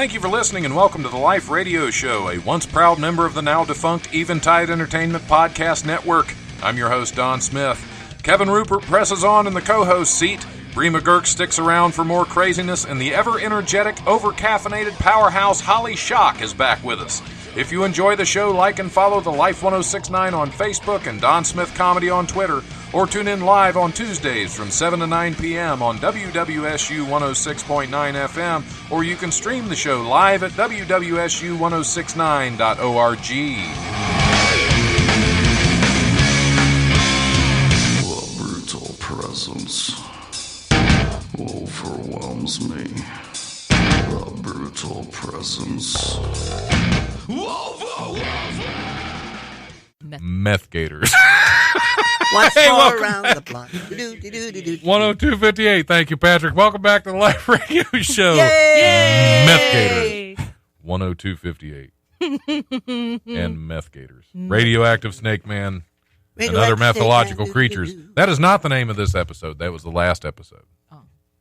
Thank you for listening and welcome to the Life Radio Show, a once proud member of the now defunct Eventide Entertainment Podcast Network. I'm your host, Don Smith. Kevin Rupert presses on in the co-host seat. Bree McGurk sticks around for more craziness, and the ever-energetic, over-caffeinated powerhouse Holly Schock is back with us. If you enjoy the show, like and follow the Life 1069 on Facebook and Don Smith Comedy on Twitter, or tune in live on Tuesdays from 7 to 9 p.m. on WWSU 106.9 FM, or you can stream the show live at WWSU1069.org. The brutal presence overwhelms me. The brutal presence overwhelms me. Meth Gators. Once Hey, more welcome around back. the block. 102.58. Thank you, Patrick. Welcome back to the Life Radio Show. Yay! Meth Gators. 102.58. And Meth Gators. Radioactive Snake Man and other mythological creatures. That is not the name of this episode. That was the last episode.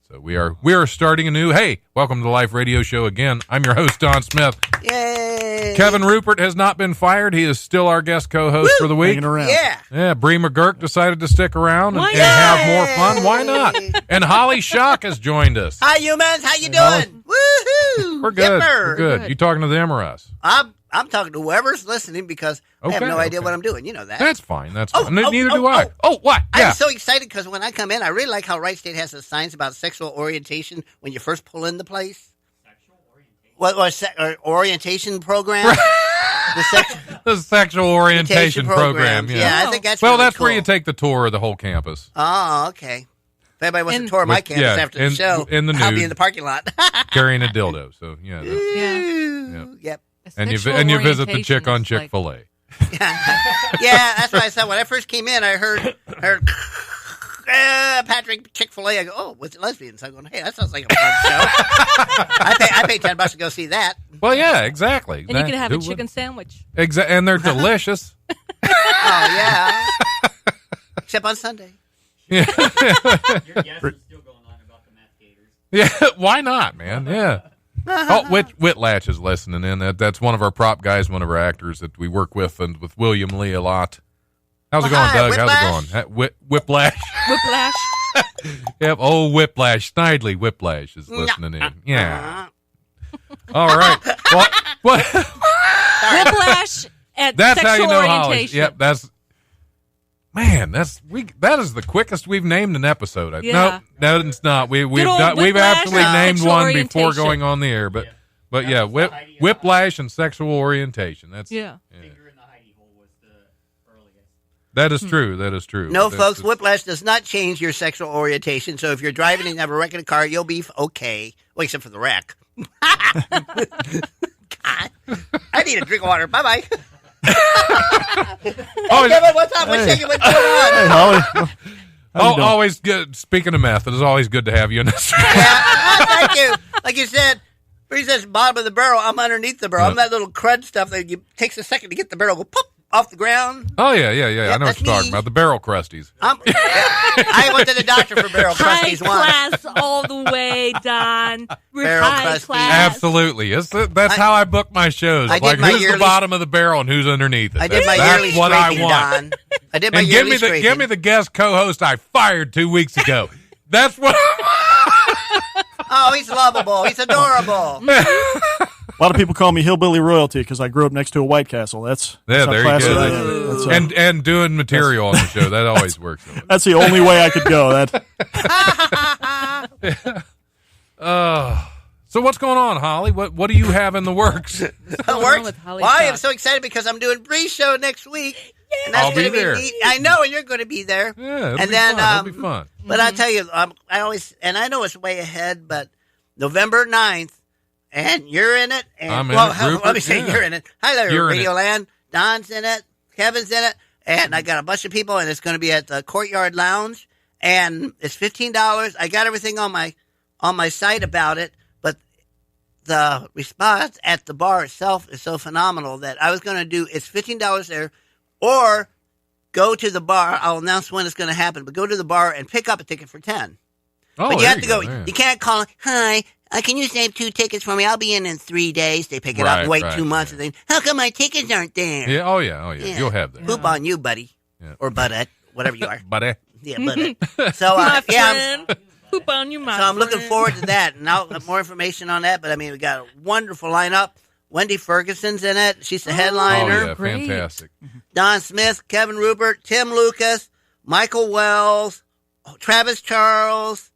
So we are starting anew. Hey, welcome to the Life Radio Show again. I'm your host, Don Smith. Yay! Kevin Rupert has not been fired. He is still our guest co-host for the week. Hanging around. Yeah. Bree McGurk decided to stick around and have more fun. Why not? And Holly Schock has joined us. Hi, humans. How you doing? Woohoo! We're good. Yipper. We're good. You talking to them or us? I'm talking to whoever's listening because I have no idea what I'm doing. You know that. That's fine. That's fine. Neither do I. What? Yeah. I'm so excited because when I come in, I really like how Wright State has the signs about sexual orientation when you first pull in the place. Sexual orientation? Or orientation program. The sexual orientation program. Yeah, I think that's well, really that's cool. where you take the tour of the whole campus. Oh, okay. If anybody wants to tour my campus after the show, in the I'll nude, be in the parking lot. carrying a dildo. So, yeah. Yep. And you visit the chick on Chick-fil-A. Yeah, that's what I said. When I first came in, I heard Patrick Chick-fil-A. I go, oh, with lesbians. I'm going, hey, that sounds like a fun show. I paid $10 to go see that. Well, yeah, exactly. And you can have a chicken sandwich. And they're delicious. Oh, yeah. Except on Sunday. Yeah. Your guess is still going on about the Meth Gators. Yeah, why not, man? Yeah. Oh, Whiplash is listening in. That's one of our prop guys, one of our actors that we work with, and with William Lee a lot. How's it going, hi, Doug? Whiplash. How's it going? Whiplash. Whiplash. Yep. Oh, Whiplash. Snidely Whiplash is listening in. Yeah. All right. What? Whiplash at That's sexual how you know Holly. orientation. Yep. That is the quickest we've named an episode. Yeah. No, it's not. We've old absolutely Whiplash, named sexual one before orientation. going on the air, but yeah, Whiplash and sexual orientation. That's Yeah. Finger in the hidey hole was the earliest. That is true. That is true. No, That's folks, just- Whiplash does not change your sexual orientation. So if you're driving and have a wreck in a car, you'll be okay. Well, except for the wreck. God, I need a drink of water. Bye-bye. Hey, Kevin, what's up? What's shaking? What's going on? Hey, Holly. always good. Speaking of meth, it is always good to have you in this. Thank you. Like you said, he says bottom of the barrel. I'm underneath the barrel. I'm that little crud stuff that takes a second to get the barrel go pop off the ground. Oh yeah. I know what that's you're talking me. about. The barrel crusties. I went to the doctor for barrel High crusties once. class all the way, Don. We're Barrel high crusties. class. Absolutely. That's how I book my shows. I did Like, my who's the yearly- bottom of the barrel and who's underneath it? I did my That's yearly what I scraping, want. Don. I did my And yearly scraping. give me the guest co-host I fired 2 weeks ago. That's what. Oh, he's lovable. He's adorable. A lot of people call me hillbilly royalty because I grew up next to a White Castle. That's Yeah, how there you classy go. I am. That's, And doing material on the show that always works. that's the only way I could go. That So what's going on, Holly? What do you have in the works? It going works. on with Holly Well, I am Schock? so excited because I'm doing Bree's show next week. And I'll be gonna there. neat. I know, and you're going to be there. Yeah, And then, it'll be fun. But I tell you, I always, and I know it's way ahead, but November 9th, and you're in it. And, I'm in well, it, let me Rupert, say yeah. you're in it. Hi there, You're in Radio it. Land. Don's in it. Kevin's in it. And I got a bunch of people, and it's going to be at the Courtyard Lounge. And it's $15. I got everything on my site about it, but the response at the bar itself is so phenomenal that I was going to do, it's $15 there, or go to the bar. I'll announce when it's going to happen, but go to the bar and pick up a ticket for $10. Oh, But you there have to go. yeah. You can't call, hi, can you save 2 tickets for me? I'll be in 3 days. They pick it up and wait 2 months and think, how come my tickets aren't there? Yeah. Oh yeah. You'll have that. Poop on you, buddy. Yeah. Or buttette, whatever you are. Buddy. Yeah, buttette. So, My yeah, friend. Poop on you, my so I'm looking friend. forward to that. And I'll have more information on that. But, I mean, we got a wonderful lineup. Wendy Ferguson's in it. She's the Oh headliner. yeah, Great. fantastic. Don Smith, Kevin Rupert, Tim Lucas, Michael Wells, Travis Charles.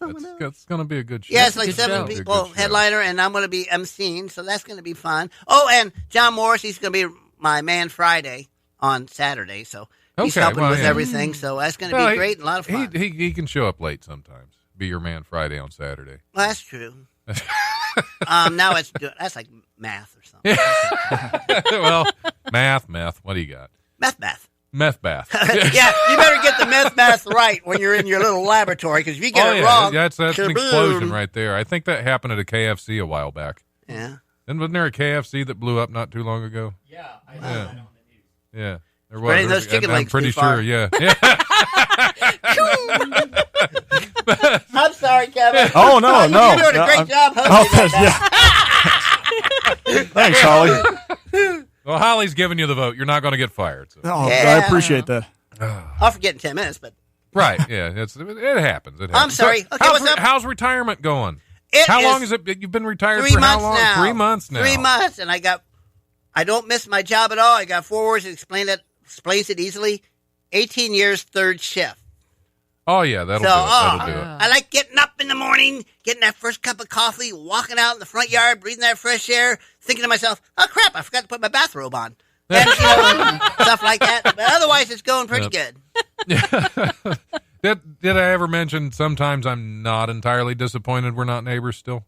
It's going to be a good show. Yeah, it's like Good 7 show. Be a people good show. headliner, and I'm going to be emceeing, so that's going to be fun. Oh, and John Morris, he's going to be my man Friday on Saturday, so he's Okay, helping well, with yeah. everything, so that's going to Well, be great and a lot of fun. He can show up late sometimes. Be your man Friday on Saturday. Well, that's true. Now that's like math or something. Well, math. What do you got? Math. Meth bath. Yeah, you better get the math right when you're in your little laboratory, because if you get it wrong, that's an kaboom. explosion right there. I think that happened at a KFC a while back. Yeah. And wasn't there a KFC that blew up not too long ago? Yeah, I saw Yeah. that on the news. Yeah. There Spreading those chicken I'm legs pretty too far. sure, yeah. I'm sorry, Kevin. Oh, no, no. You're doing a great job Oh, hosting that. yeah. Thanks, Holly. Well, Holly's giving you the vote. You're not going to get fired. So. Oh, Yeah. I appreciate that. I'll forget in 10 minutes, but Right, yeah. It happens. It happens. I'm sorry. Okay, how's, what's up? how's retirement going? it How is long is it? You've been retired 3 for how months long? now. 3 months now. 3 months, and I don't miss my job at all. I got 4 words that explains it easily. 18 years, third shift. Oh, yeah, that'll So, do it. That'll do it. I like getting up in the morning, getting that first cup of coffee, walking out in the front yard, breathing that fresh air, thinking to myself, oh, crap, I forgot to put my bathrobe on. And, stuff like that. But otherwise, it's going pretty good. Did I ever mention sometimes I'm not entirely disappointed we're not neighbors still?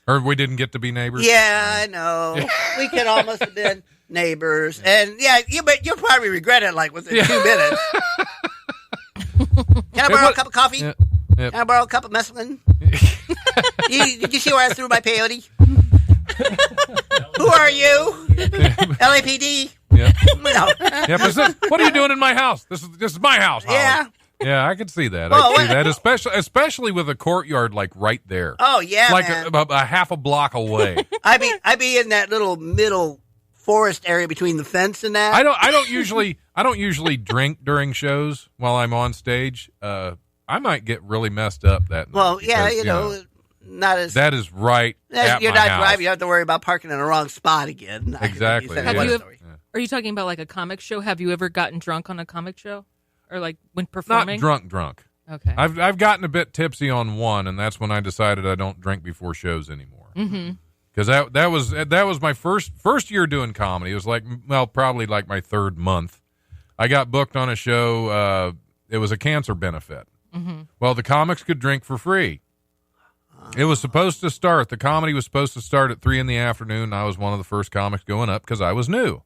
Or we didn't get to be neighbors? Yeah, I know. We could almost have been neighbors. And, yeah, you'll probably regret it, like, within 2 minutes. Can I borrow a cup of coffee? Yeah. Can I borrow a cup of mescaline? Did you see where I threw my peyote? Who are you? LAPD? Yeah. No. Yeah, but what are you doing in my house? This is my house, Holly. Yeah. Yeah, I can see that. Well, I can see that, especially with a courtyard like right there. Oh, yeah, like man. a half a block away. I be in that little middle forest area between the fence and that. I don't usually drink during shows while I'm on stage. I might get really messed up that night. Well, yeah, because, you know, not as that is right at you're my not house. driving. You don't have to worry about parking in the wrong spot again. Exactly, Said yeah. that Have you- story. Are you talking about like a comic show? Have you ever gotten drunk on a comic show, or like when performing? Not drunk. Okay. I've gotten a bit tipsy on one, and that's when I decided I don't drink before shows anymore. Mm-hmm. Because that was my first year doing comedy. It was like, well, probably like my 3rd month. I got booked on a show. It was a cancer benefit. Mm-hmm. Well, the comics could drink for free. It was supposed to start. The comedy was supposed to start at 3 p.m. I was one of the first comics going up because I was new.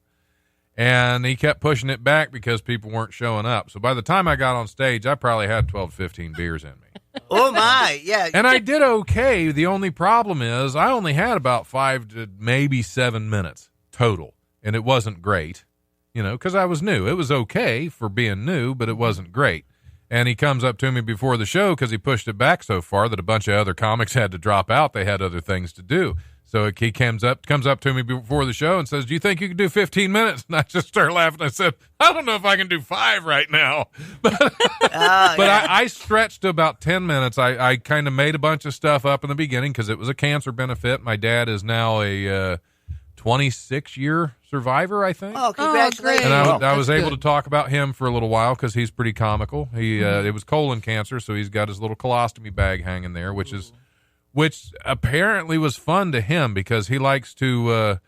And he kept pushing it back because people weren't showing up. So by the time I got on stage, I probably had 12 to 15 beers in me. Oh my, yeah. And I did okay. The only problem is I only had about 5 to maybe 7 minutes total. And it wasn't great, because I was new. It was okay for being new, but it wasn't great. And he comes up to me before the show because he pushed it back so far that a bunch of other comics had to drop out. They had other things to do. So he comes up to me before the show and says, do you think you can do 15 minutes? And I just started laughing. I said, I don't know if I can do 5 right now. But I stretched to about 10 minutes. I kind of made a bunch of stuff up in the beginning because it was a cancer benefit. My dad is now a 26-year survivor, I think. Oh, congratulations. And I That's was able good. to talk about him for a little while because he's pretty comical. It was colon cancer, so he's got his little colostomy bag hanging there, which apparently was fun to him because he likes to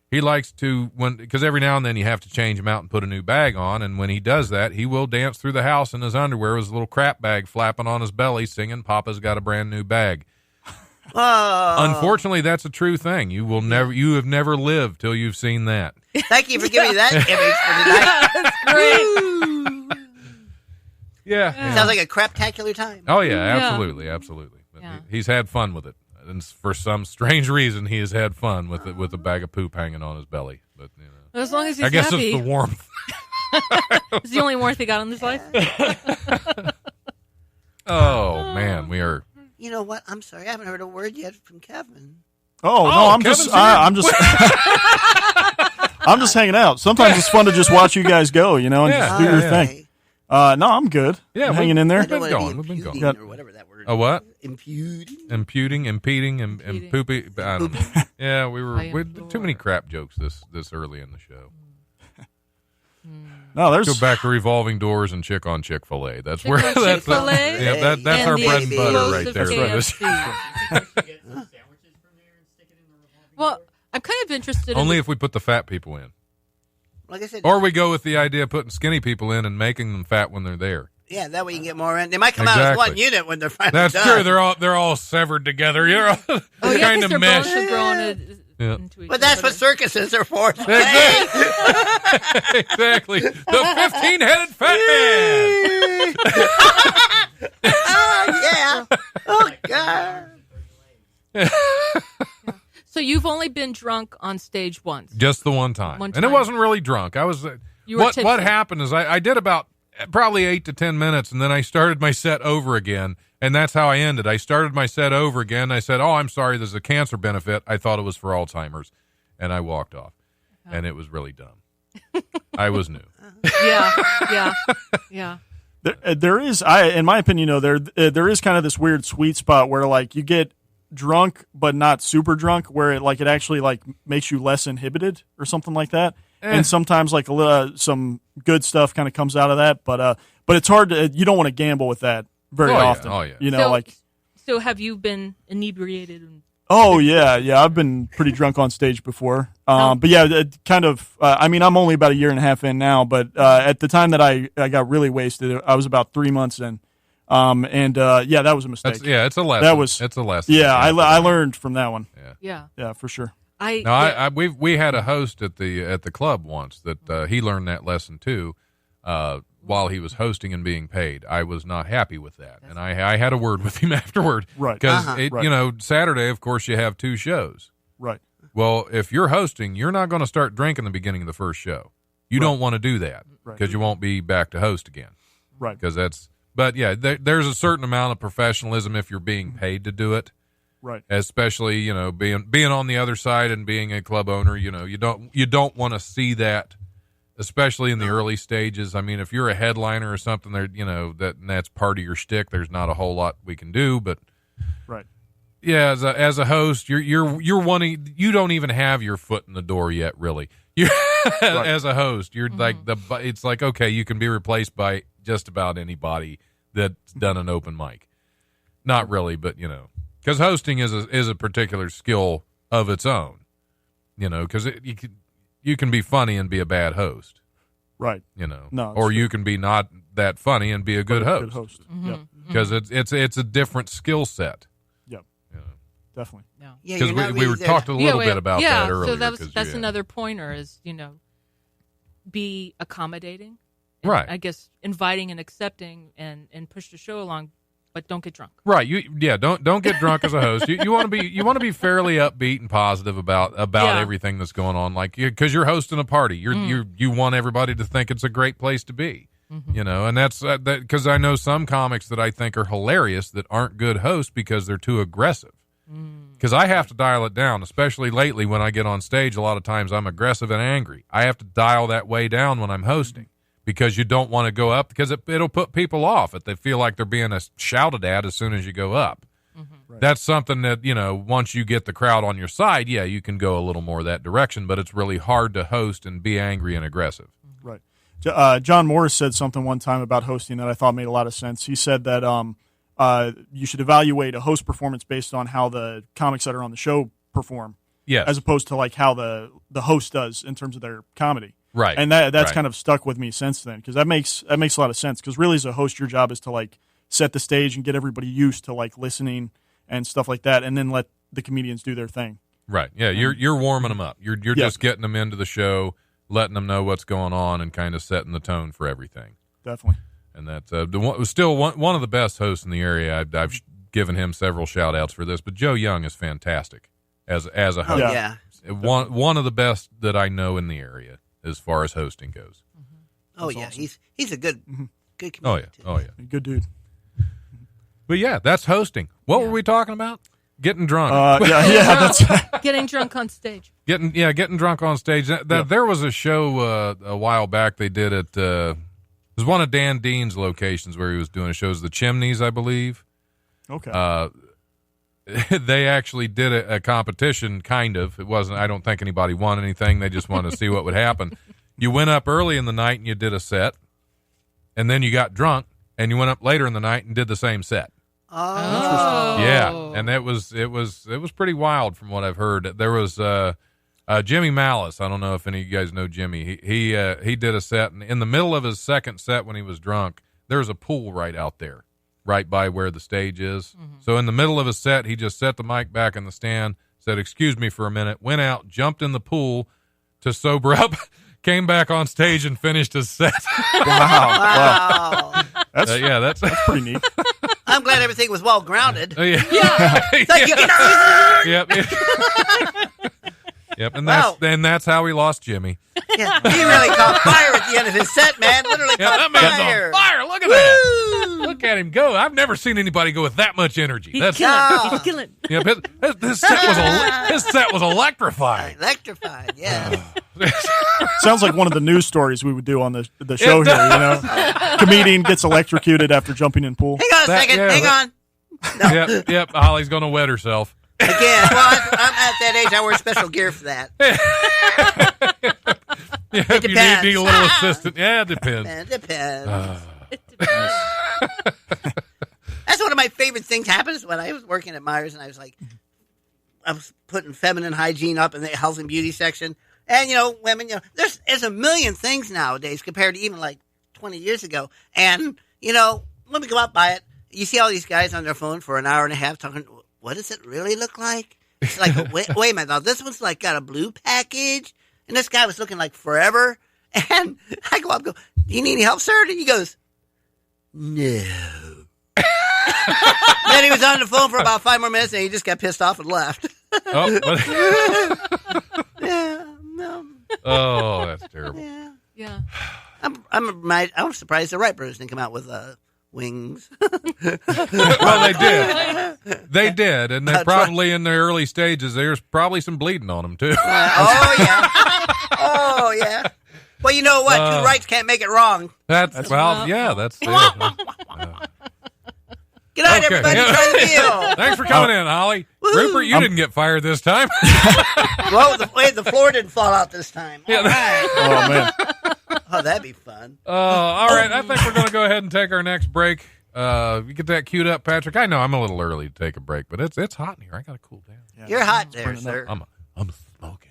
because every now and then you have to change him out and put a new bag on, and when he does that, he will dance through the house in his underwear with his little crap bag flapping on his belly, singing "Papa's got a brand new bag." Oh, Unfortunately, that's a true thing. You have never lived till you've seen that. thank you for giving me that image for tonight. Yeah. Sounds like a craptacular time. Oh yeah, absolutely. But Yeah. he's had fun with it, and for some strange reason, he has had fun with it with a bag of poop hanging on his belly. But As long as he's I guess happy. it's the warmth. It's the only warmth he got in his life. Oh man, we are. You know what? I'm sorry, I haven't heard a word yet from Kevin. Oh, no, I'm Kevin's just, here. I'm just, I'm just hanging out. Sometimes it's fun to just watch you guys go, and just do your thing. No, I'm good. Yeah, I'm hanging in there. I don't We've want been to be going. imputing or whatever that word. A what? Imputing. Imputing, impeding, and poopy. I don't know. Yeah, we implore. too many crap jokes this early in the show. No, there's Go back to revolving doors and chick on Chick-fil-A. That's Chick where on that's Chick-fil-A? yeah, that's And our the bread and butter right explosive there. for this. KFC. Get some sandwiches from there and stick it in the revolving Well, door. I'm kind of interested Only in if we put the fat people in, Like I said, or we go with the idea of putting skinny people in and making them fat when they're there. yeah, that way you can get more in. They might come out as Exactly. one unit when they're finally That's done. true. They're all severed together. You're all Oh, yeah, kind 'cause of their mesh. bones are growing into each But that's other. what circuses are for. Exactly. The 15-headed fat man. Oh, yeah. Oh, God. So you've only been drunk on stage once. Just the one time. One And it time. wasn't really drunk. I was. You were What tipsy. happened is I did about probably 8 to 10 minutes, and then I started my set over again, and that's how I ended. I started my set over again. I said, "Oh, I'm sorry. There's a cancer benefit. I thought it was for Alzheimer's," and I walked off, and it was really dumb. I was new. Yeah. there is, in my opinion, there is kind of this weird sweet spot where like you get drunk but not super drunk, where it actually like makes you less inhibited or something like that. And sometimes like some good stuff kind of comes out of that, but it's hard to, you don't want to gamble with that very Oh, yeah. often. Oh, yeah. So have you been inebriated? Oh yeah, I've been pretty drunk on stage before. But yeah, it kind of. I'm only about a year and a half in now, but at the time that I got really wasted, I was about 3 months in. That was a mistake. It's a lesson. It's a lesson. Yeah, I learned from that one. Yeah. Yeah, for sure. We had a host at the club once that he learned that lesson too. While he was hosting and being paid, I was not happy with that, and I had a word with him afterward. Right. Because Right. Saturday, of course, you have 2 shows. Right. Well, if you're hosting, you're not going to start drinking the beginning of the first show. You don't want to do that because you won't be back to host again. Right. Because but yeah, there's a certain amount of professionalism if you're being paid to do it. Right. Especially, being on the other side and being a club owner, you don't want to see that, especially in the early stages. I mean, if you're a headliner or something, there, that's part of your shtick. There's not a whole lot we can do, but Right. yeah, as a host, you're wanting, you don't even have your foot in the door yet, really. You as a host, you're like it's like, okay, you can be replaced by just about anybody that's done an open mic. Not really, but because hosting is a particular skill of its own, because you can be funny and be a bad host, Right. No, or it's you can be not that funny and be a good host. Good host. Mm-hmm. Yep. Because it's a different skill set. Yep. Definitely. Yeah, Because you're not we were really there talked a to- little bit about that earlier. So that's another pointer is, be accommodating. And Right. I guess inviting and accepting and push the show along, but don't get drunk. Right. Don't get drunk as a host. You want to be fairly upbeat and positive about everything that's going on. Like, because you're hosting a party, you want everybody to think it's a great place to be. And that's that, because I know some comics that I think are hilarious that aren't good hosts because they're too aggressive. Because I have to dial it down, especially lately when I get on stage. A lot of times I'm aggressive and angry. I have to dial that way down when I'm hosting because you don't want to go up because it'll put people off if they feel like they're being shouted at as soon as you go up. Right. That's something that, once you get the crowd on your side, you can go a little more that direction, but it's really hard to host and be angry and aggressive. Right. John Morris said something one time about hosting that I thought made a lot of sense. He said that you should evaluate a host performance based on how the comics that are on the show perform, as opposed to like how the host does in terms of their comedy. Right. And that's kind of stuck with me since then because that makes a lot of sense because really as a host your job is to like set the stage and get everybody used to like listening and stuff like that and then let the comedians do their thing. Right. Yeah, you're warming them up. You're just getting them into the show, letting them know what's going on and kind of setting the tone for everything. Definitely. And that's still one of the best hosts in the area. I've given him several shout outs for this, but Joe Young is fantastic as a host. Oh, yeah. One of the best that I know in the area as far as hosting goes. Oh, yeah. Awesome. He's a good comedian. Oh, yeah. Good dude. But yeah, that's hosting. What were we talking about? Getting drunk. That's Getting drunk on stage. Getting drunk on stage. There was a show a while back they did at it was one of Dan Dean's locations where he was doing shows, the Chimneys, I believe. okay. They actually did a competition, kind of. It wasn't, I don't think anybody won anything. They just wanted to see what would happen. You went up early in the night and you did a set, and then you got drunk, and you went up later in the night and did the same set. Oh. Yeah, and it was pretty wild from what I've heard. There was Jimmy Malice. I don't know if any of you guys know Jimmy. He did a set, and in the middle of his second set when he was drunk, there was a pool right out there, right by where the stage is. Mm-hmm. So in the middle of his set, he just set the mic back in the stand, said, "Excuse me for a minute," went out, jumped in the pool to sober up, came back on stage and finished his set. Wow. That's pretty neat. I'm glad everything was well grounded. Yeah. It's like, you know, Yep. And Wow. that's how we lost Jimmy. yeah, he really caught fire at the end of his set, man. Literally Yeah, caught that man's fire. on fire. Look at that. Look at him go. I've never seen anybody go with that much energy. He's killing. He's killing. Yep, his set was electrifying. Electrified, yeah. Sounds like one of the news stories we would do on the show here. You know, comedian gets electrocuted after jumping in pool. Hang on a second. Hang on. Yep. Holly's gonna wet herself. Again, well, I'm at that age. I wear special gear for that. Yeah, It you depends. need a little assistant. Yeah, it depends. It depends. That's one of my favorite things happens when I was working at Myers, and I was putting feminine hygiene up in the health and beauty section. And, women, there's a million things nowadays compared to even like 20 years ago. And, when we go out by it, you see all these guys on their phone for an hour and a half talking, what does it really look like? It's like, wait a minute, now this one's like got a blue package. And this guy was looking like forever. And I go up and go, do you need any help, sir? And he goes, no. Then he was on the phone for about 5 more minutes, and he just got pissed off and left. Yeah, no. Oh, that's terrible. Yeah. I'm surprised the Wright brothers didn't come out with wings. Well, they did. They did, and they're probably in the early stages. There's probably some bleeding on them too. Oh yeah. Well, you know what? Two rights can't make it wrong. That's Good night, everybody. Try the deal. Thanks for coming in, Holly. Woo. Rupert, you didn't get fired this time. Well, the floor didn't fall out this time. All right. Oh man. Oh, that'd be fun. All right, I think we're going to go ahead and take our next break. You get that queued up, Patrick. I know I'm a little early to take a break, but it's hot in here. I got to cool down. Yeah, you're hot there, sir. I'm smoking.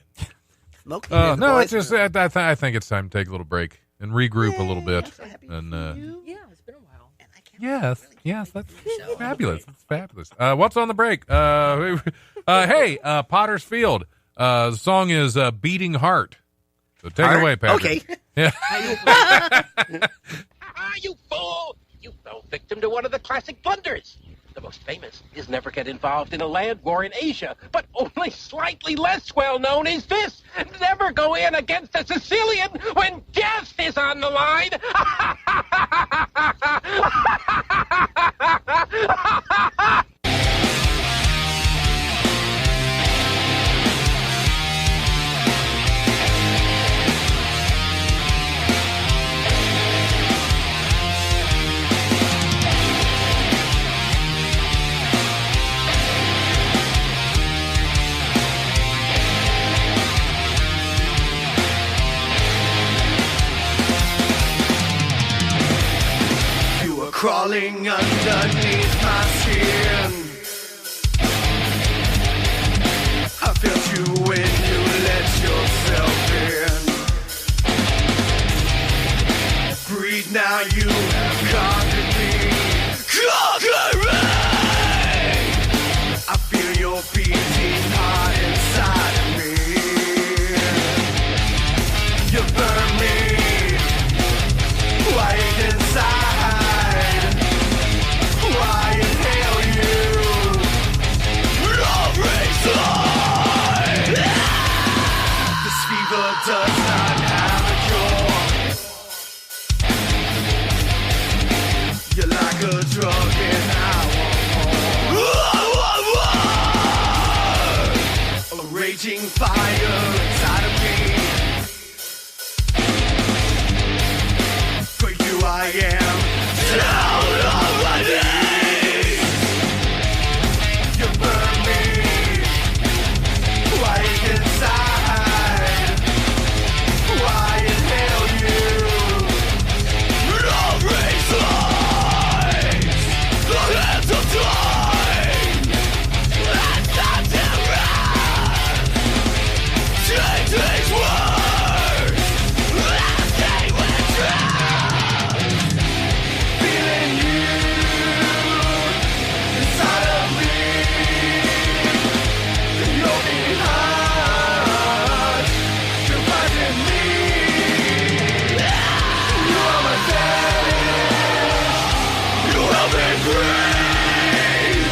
Smoking. No, it's just I think it's time to take a little break and regroup a little bit. So happy And Yeah, it's been a while. and I can't yes, that's fabulous. It's fabulous. What's on the break? Hey, Potter's Field. The song is "Beating Heart." So take it away, Patrick. Okay. Yeah. You fool! You fell victim to one of the classic blunders. The most famous is never get involved in a land war in Asia, but only slightly less well known is this: never go in against a Sicilian when death is on the line. Crawling underneath my skin, I felt you when you let yourself in. Breathe now, you have conquered me. Conquer me! I feel your beating heart inside of me. You burn me right inside. Does not have a cure. You're like a drug and I want fire inside of me. For you I am down on my knees. You burn me right inside. Why inhale you? No reason. The hands of time. Let's not run. Take these words. Let's stay with truth. Feeling you inside of me. Your beating heart. You're fighting me. You are my fetish. You help me breathe.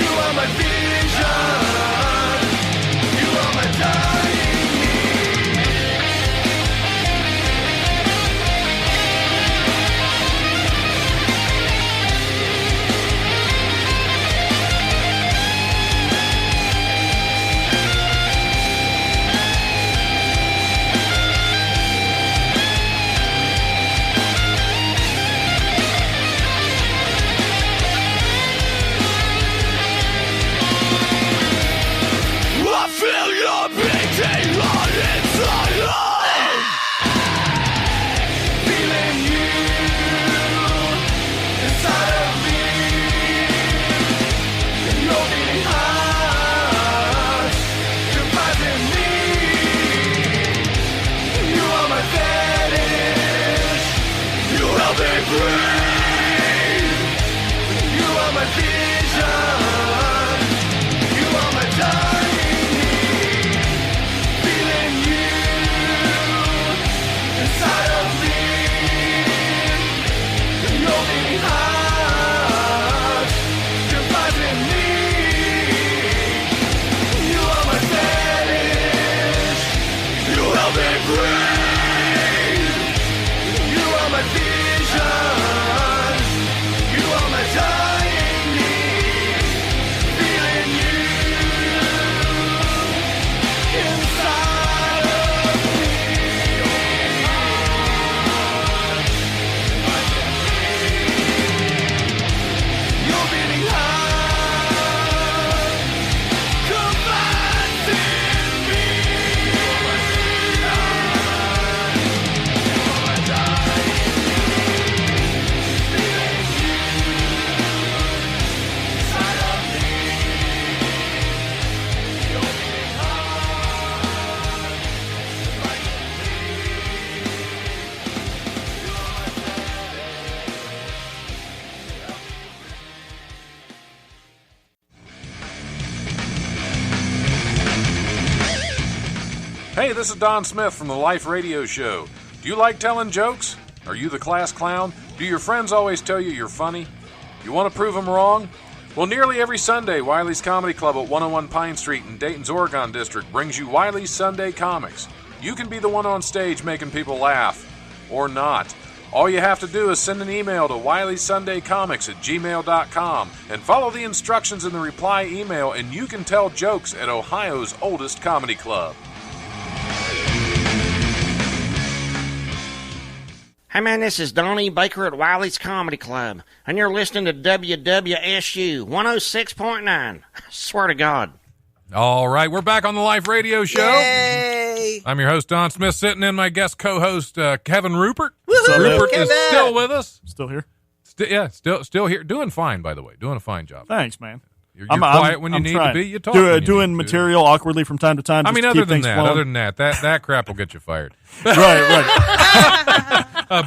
You are my vision. You are my dying I feel your beating on inside out. Feeling you inside of me. Your beating heart. You're fighting me. You are my fetish. You help me breathe. You are my vision. You are my dying. Feeling you inside of me. Your beating heart. You're fighting me. You are my fetish. You help me breathe. You are my vision. You are my dying need. Feeling you inside of me. Your beating heart confines in me. You are my dying feeling you inside of me. Your beating heart like Hey, this is Don Smith from the Life Radio Show. Do you like telling jokes? Are you the class clown? Do your friends always tell you you're funny? You want to prove them wrong? Well, nearly every Sunday, Wiley's Comedy Club at 101 Pine Street in Dayton's Oregon District brings you Wiley's Sunday Comics. You can be the one on stage making people laugh. Or not. All you have to do is send an email to wileysunDayComics@gmail.com and follow the instructions in the reply email, and you can tell jokes at Ohio's oldest comedy club. Hey man, this is Donnie Baker at Wiley's Comedy Club, and you're listening to WWSU 106.9. I swear to God. All right, we're back on the Life Radio Show. Yay! I'm your host, Don Smith, sitting in my guest co-host, Kevin Rupert. Woohoo, Rupert is Kevin! still with us. Still here. Still here. Doing fine, by the way. Doing a fine job. Thanks, man. You're quiet when you need to be. You talk. Doing material awkwardly from time to time. I just mean, to other keep than things that, flowing. that crap will get you fired. Right.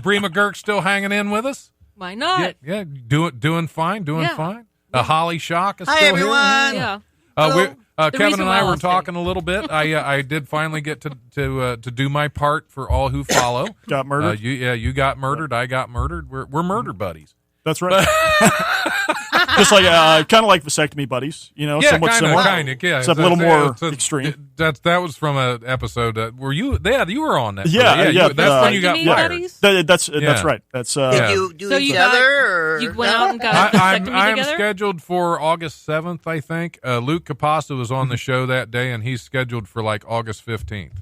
Brema Girk still hanging in with us. Why not? Yeah, doing fine. Yeah. Fine. Holly Shock is Hi, still everyone. Yeah. here. The Kevin reason and why I I were was talking a little bit. I did finally get to do my part for all who follow. Got murdered. You got murdered. I got murdered. We're murder buddies. That's right. Just like kind of like vasectomy buddies, Yeah, somewhat similar. kind of, yeah. Except a little more extreme. That was from an episode. Were you? Yeah, you were on that. Yeah. That's when you got Vasectomy fired. buddies? That's right. That's Did you do So each you other? got- Or You went out and got a vasectomy I'm together? scheduled for August 7th, I think. Luke Capasa was on the show that day, and he's scheduled for like August 15th.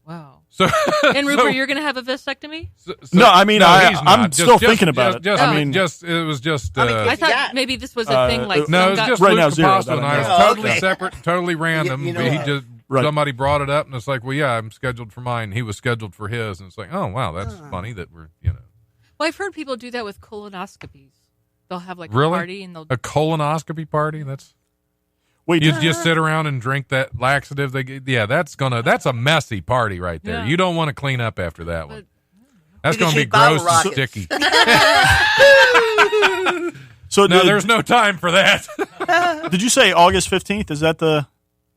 Wow. So, And Rupert, you're going to have a vasectomy? No, I mean, he's not. I'm still thinking about it. Just, I mean, it was just. I thought Yeah. maybe this was a thing like No, some it's guy- just Right Luke now, zero. Capasa and I. It was Oh, totally okay. separate, totally random. You know he what? just Right. somebody brought it up, and it's like, well, yeah, I'm scheduled for mine. He was scheduled for his, and it's like, oh wow, that's funny that we're Well, I've heard people do that with colonoscopies. They'll have like Really? a party and they'll. a colonoscopy party. That's wait, you just sit around and drink that laxative. That's a messy party right there. Yeah. You don't want to clean up after that one. That's You can going to be shoot bottle gross and rockets. sticky. so No, there's no time for that. did you say August 15th? Is that the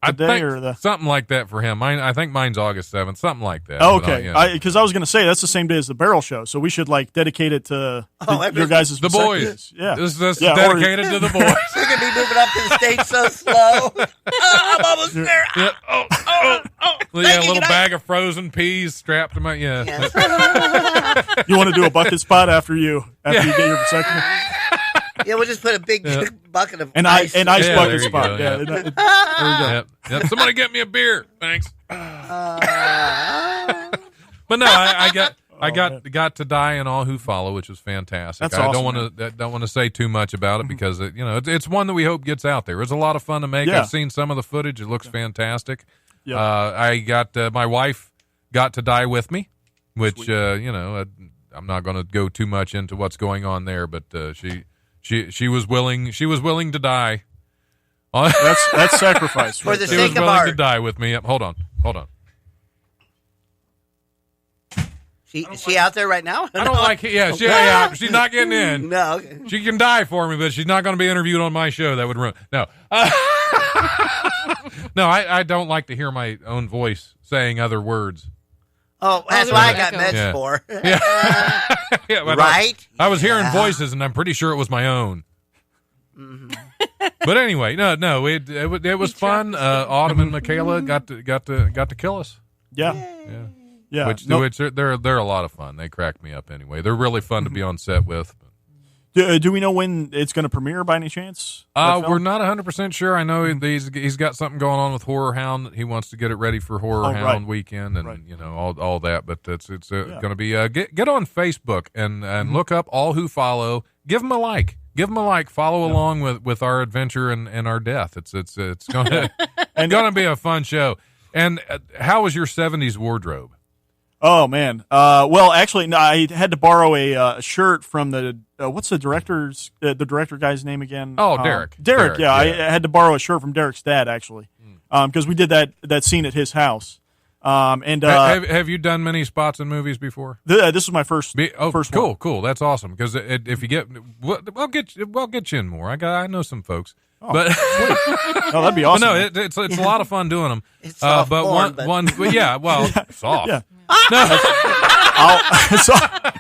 I day think or the? something like that for him. I think mine's August 7th, something like that. Oh, But, okay. yeah. Because I was going to say that's the same day as the Barrel Show, so we should like dedicate it to your guys' the boys. vasectomies. Yeah, This is Yeah, or- dedicated to the boys. We're gonna be moving up to the stage so slow. I'm almost there. Yeah. Oh. Yeah, a Thank you, little good night. bag of frozen peas strapped to my Yes. You want to do a bucket spot after you get your vasectomy? Yeah, we'll just put a big bucket of An ice. ice Yeah, bucket there you spot. go, Yeah. yeah. There we go. Yep. Somebody get me a beer. Thanks. But no, I got to die in All Who Follow, which was fantastic. That's I awesome, don't want to say too much about it because it's one that we hope gets out there. It's a lot of fun to make. Yeah. I've seen some of the footage. It looks fantastic. Yeah. I got my wife got to die with me, which I'm not going to go too much into what's going on there, but she was willing to die. That's sacrifice. For the She was sake of willing to art. die with me. Yep, hold on. Is she out there right now? I don't like. Yeah, she's not getting in. No. Okay. She can die for me, but she's not going to be interviewed on my show. That would ruin. No, no, I don't like to hear my own voice saying other words. Oh, that's there why I was got echo. meds Yeah. for. Yeah, but Right? I was hearing Yeah. voices, and I'm pretty sure it was my own. But anyway, no, it was fun. Autumn and Michaela got to kill us. Yeah. Yeah. Which No, they're a lot of fun. They crack me up anyway. They're really fun to be on set with. do we know when it's going to premiere by any chance? that film? We're not 100% sure. I know he's got something going on with Horror Hound. That he wants to get it ready for Horror Hound weekend, and Right. all that. But it's going to be get on Facebook and look up All Who Follow. Give them a like. Follow along with our adventure and our death. It's going to be a fun show. And how was your 70s wardrobe? Oh man. Well, actually, no, I had to borrow a shirt from the what's the director guy's name again? Oh, Derek. Derek. Yeah, I yeah. had to borrow a shirt from Derek's dad actually, because we did that scene at his house. Have you done many spots in movies before? This was my first. First cool, one. cool. That's awesome. Because if you get, we'll get you in more. I know some folks, but Oh, that'd be awesome. no, it's a lot of fun doing them. It's soft but porn, soft. Yeah. No, So,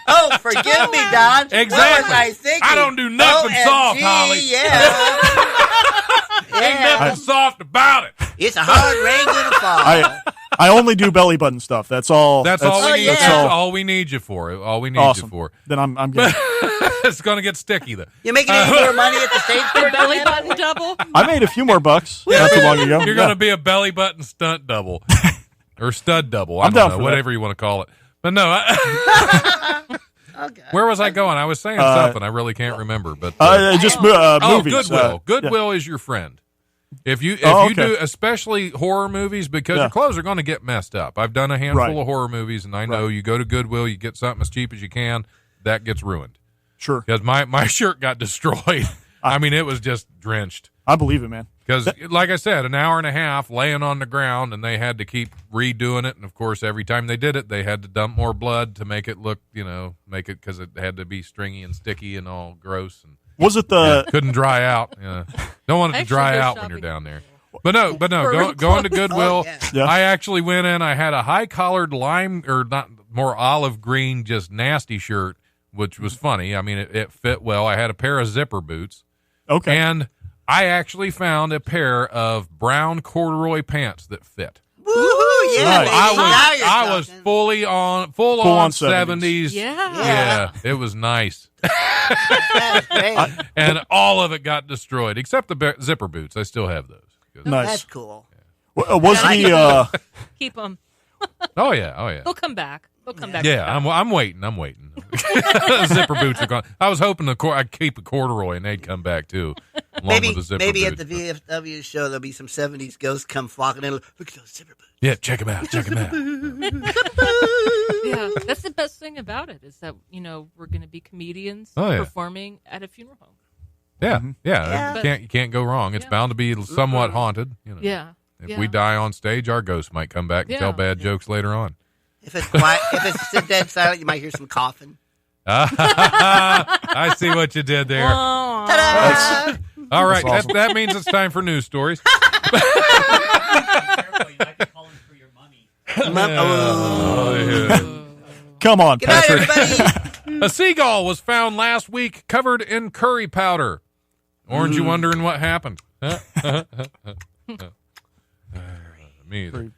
Oh, forgive me, Don. Exactly. What was I thinking? I don't do nothing OMG, soft, Holly. Yeah. ain't nothing soft about it. It's a hard rain gonna fall. I only do belly button stuff. That's all. That's all we need. yeah. That's all we need you for. All we need awesome. you for. Then I'm good. It's gonna get sticky though. You making any more money at the stage fair? belly button double. I made a few more bucks not too long ago. You're Yeah. gonna be a belly button stunt double or stud double. I I'm don't down know, for whatever you want to call it. But no, Okay. where was I going? I was saying something. I really can't remember. But Just oh, movies. Goodwill. Yeah. Goodwill is your friend. If you okay. do especially horror movies, because Yeah. your clothes are going to get messed up. I've done a handful Right. of horror movies, and I know you go to Goodwill, you get something as cheap as you can, that gets ruined. Sure. Because my shirt got destroyed. I mean, it was just drenched. I believe it, man. Because, like I said, an hour and a half laying on the ground, and they had to keep redoing it. And, of course, every time they did it, they had to dump more blood to make it look, because it had to be stringy and sticky and all gross. And Was it the? couldn't dry out. Yeah. Don't want it to Actually dry go out when shopping. you're down there. But no, For going to clothes. Goodwill. Oh, yeah. Yeah. I actually went in. I had a high collared lime or not more olive green, just nasty shirt which was funny. I mean, it fit well. I had a pair of zipper boots. Okay. And I actually found a pair of brown corduroy pants that fit. Woohoo! Yeah, Nice. baby. I was full on 70s. Yeah. It was nice. That's great. And all of it got destroyed except the zipper boots. I still have those. Nice. That's cool. Was the Keep them. Oh yeah. They'll come back. They'll come back. Yeah, I'm waiting. Zipper boots are gone. I was hoping I'd keep a corduroy and they'd come back too. Along with the zipper Maybe at boots, the VFW show there'll be some 70s ghosts come flocking in. Look at those zipper boots. Yeah, check them out. Yeah, that's the best thing about it is that we're going to be comedians Oh, yeah. performing at a funeral home. Yeah. Yeah. You can't go wrong. It's Yeah. bound to be somewhat haunted. Yeah. If we die on stage, our ghost might come back and tell bad jokes later on. If it's quiet, if it's dead silent, you might hear some coughing. I see what you did there. Oh. Ta-da! All right, That's awesome. that means it's time for news stories. Careful, you might be calling for your mummy. come on, Good night, Patrick? everybody. A seagull was found last week covered in curry powder. Orange, you wondering what happened? Huh? Me either.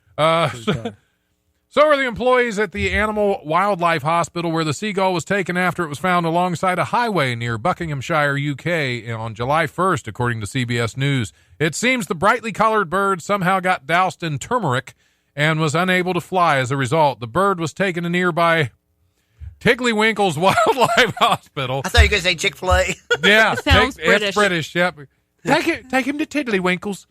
So are the employees at the Animal Wildlife Hospital where the seagull was taken after it was found alongside a highway near Buckinghamshire, UK on July 1st, according to CBS News. It seems the brightly colored bird somehow got doused in turmeric and was unable to fly as a result. The bird was taken to nearby Tiddlywinkle's Wildlife Hospital. I thought you were going to say Chick-fil-A. It Yeah, sounds it's British. British. Yep. Take him to Tiddlywinkle's.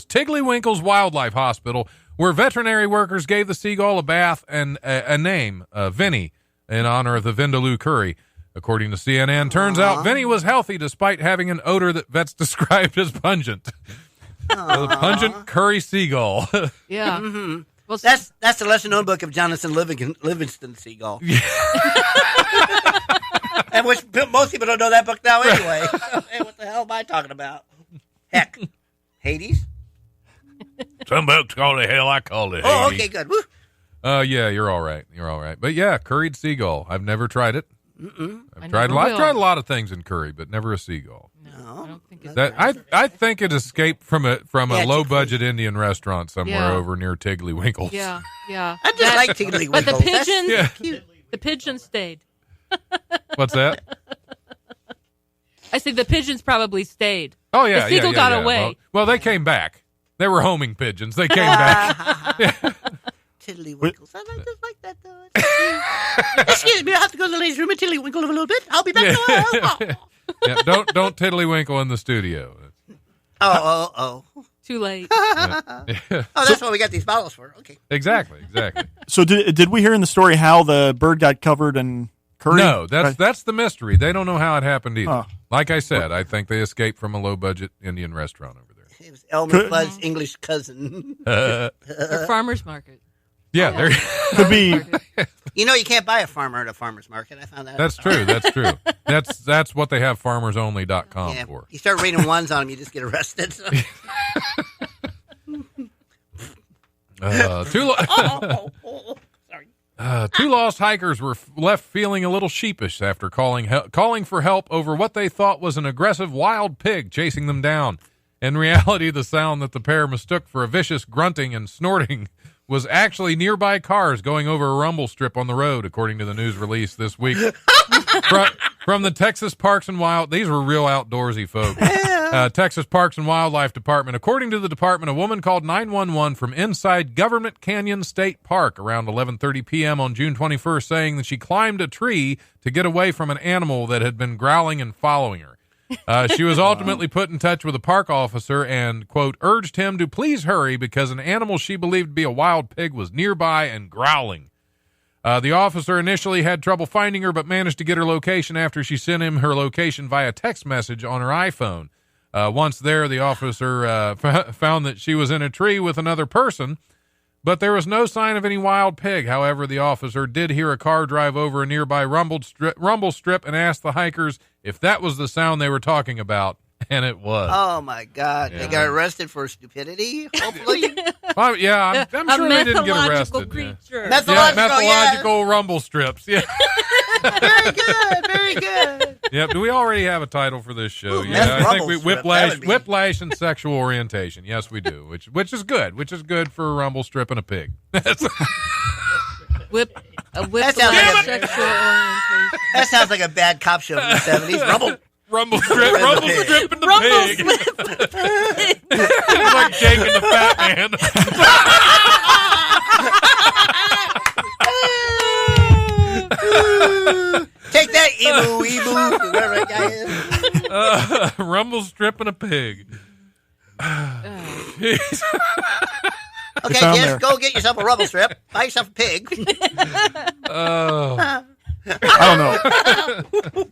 Tiddlywinkle's Wildlife Hospital, where veterinary workers gave the seagull a bath and a name, Vinny, in honor of the Vindaloo curry. According to CNN, turns out Vinny was healthy despite having an odor that vets described as pungent. The pungent curry seagull. Yeah. Mm-hmm. Well, That's the lesser known book of Jonathan Livingston Seagull. And which most people don't know that book now anyway. Hey, what the hell am I talking about? Heck. Hades? Some folks call it hell, I call it Oh, Hades. okay, good. Woo. Yeah, you're all right. But yeah, curried seagull. I've never tried it. I've tried never will. a lot of things in curry, but never a seagull. no, I don't think it's That I think it escaped from a Yeah, low budget Indian restaurant somewhere Yeah. over near Tiddlywinkle's. Yeah. I just like Tiddlywinkle. But the pigeons, Yeah. the pigeons stayed. What's that? I think the pigeons probably stayed. Oh yeah, The seagull got away. Well, they came back. They were homing pigeons. They came back. Tiddlywinkles. I just like that though. Excuse me, I have to go to the ladies' room and Tiddlywinkle a little bit. I'll be back. Yeah, don't Tiddlywinkle in the studio. Oh. Too late. Oh, that's what we got these bottles for. Okay. Exactly. So did we hear in the story how the bird got covered in curry? No, Right. that's the mystery. They don't know how it happened either. Huh. Like I said, I think they escaped from a low budget Indian restaurant over there. It was Elmer Fudd's English cousin. Or farmer's market. Yeah, there. Could be. You know you can't buy a farmer at a farmer's market. I found that That's true. That's what they have farmersonly.com Yeah. for. You start reading ones on them, you just get arrested. So. Two lost hikers were left feeling a little sheepish after calling for help over what they thought was an aggressive wild pig chasing them down. In reality, the sound that the pair mistook for a vicious grunting and snorting was actually nearby cars going over a rumble strip on the road, according to the news release this week. From the Texas Parks and Wild, these were real outdoorsy folk. Texas Parks and Wildlife Department. According to the department, a woman called 911 from inside Government Canyon State Park around 11:30 p.m. on June 21st, saying that she climbed a tree to get away from an animal that had been growling and following her. She was ultimately put in touch with a park officer and, quote, urged him to please hurry because an animal she believed to be a wild pig was nearby and growling. The officer initially had trouble finding her, but managed to get her location after she sent him her location via text message on her iPhone. Once there, the officer found that she was in a tree with another person, but there was no sign of any wild pig. However, the officer did hear a car drive over a nearby rumble strip and asked the hikers if that was the sound they were talking about. And it was. Oh my God! Yeah. They got arrested for stupidity. Hopefully, Well, yeah, I'm sure they didn't get mythological arrested. Yeah. creature. Mythological rumble strips. Yeah. Very good, very good. Yep. Do we already have a title for this show? Ooh, Yeah, that's I think we rumble strip. That would be- whiplash and sexual orientation. Yes, we do. Which is good. Which is good for a rumble strip and a pig. That sounds like Sexual orientation. That sounds like a bad cop show from the 70s. Rumble strip and the pig. It's like Jake and the Fat Man. Take that, Ebu, whoever that guy is. Rumble strip and a pig. Okay, found yes, there. go get yourself a rumble strip. Buy yourself a pig. I don't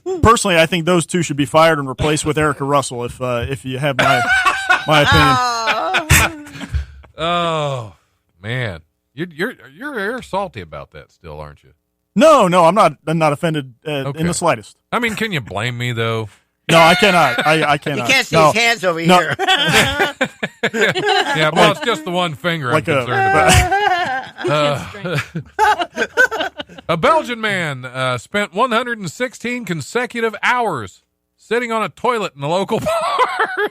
know. Personally, I think those two should be fired and replaced with Erica Russell. If you have my opinion. Oh man, you're salty about that still, aren't you? No, I'm not offended Okay. in the slightest. I mean, can you blame me though? No, I cannot. I You cannot. can't see No. his hands over No. here. Yeah, well, it's just the one finger Like I'm a- concerned about. A Belgian man spent 116 consecutive hours sitting on a toilet in a local bar